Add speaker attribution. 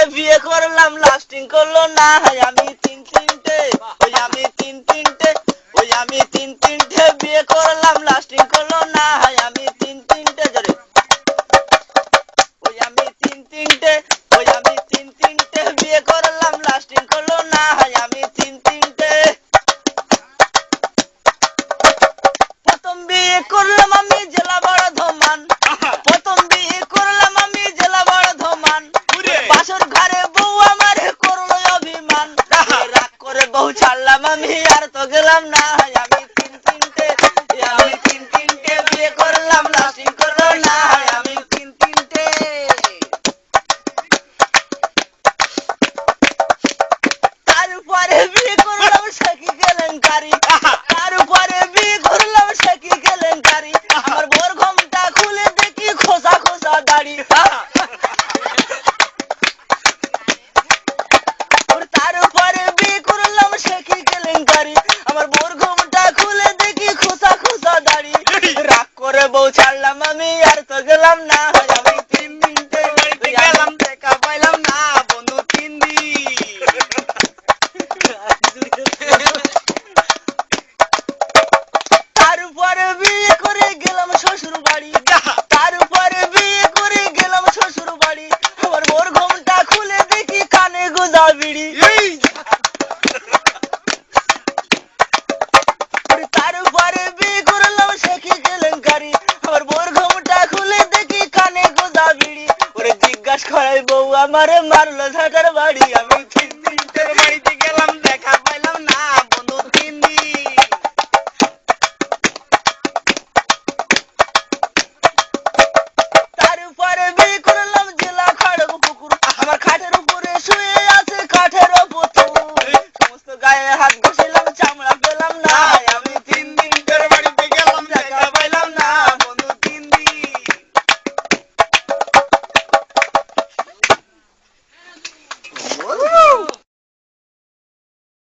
Speaker 1: বিয়ে করলাম লাস্টিং করলো না আমি তিন তিনটে আমি তিন তিনটে আমি তিন তিনটে বিয়ে করলাম লাস্টিং করলো না আমি তিন তিনটে জোরে আমি তিন তিনটে আমি তিন তিনটে বিয়ে করলাম লাস্টিং করলো না আমি তিন তিনটে প্রথম বিয়ে করলাম আমি জেলা বড় ধমান প্রথম বিয়ে করলাম আমি জেলা বড় ধমান বাসর ঘরে বউ আমার করলো অভিমান রাগ করে বউ ছাড়লাম আমি আর তো গেলাম না আমি তিন তিনটে বিয়ে করলাম লাস্টিং করলো না আমি তিন তিনটে তারপরে বিয়ে করলাম সখী কেলেঙ্কারি তারপরে বিয়ে করলাম সখী কেলেঙ্কারি আমার বোর ঘোমটা খুলে দেখি খোসা খোসা দাড়ি তারপরে বিয়ে করলাম সখী কেলেঙ্কারি আমার বোর ঘোমটা খুলে দেখি খোসা খোসা দাড়ি রাগ করে বউ ছাড়লাম আমি আর তো গেলাম না আমি তিন দিনতে বাড়িতে গেলাম দেখা পাইলাম না বন্ধু তিন দিন তারপরে বিয়ে করে গেলাম শ্বশুর বাড়ি তারপরে বিয়ে করে গেলাম শ্বশুর বাড়ি আমার বোর ঘোমটা খুলে দেখি কানে গোজা বিড়ি তারপরে বিয়ে করলাম সখী কেলেঙ্কারি আমার বোর ঘোমটা খুলে দেখি কানে গোজা বিড়ি ওরে জিজ্ঞাসা করাই বউ আমারে মারলো ঝাটার বাড়ি আমি তিন তিনটের বাড়িতে গেলাম দেখা পাইলাম না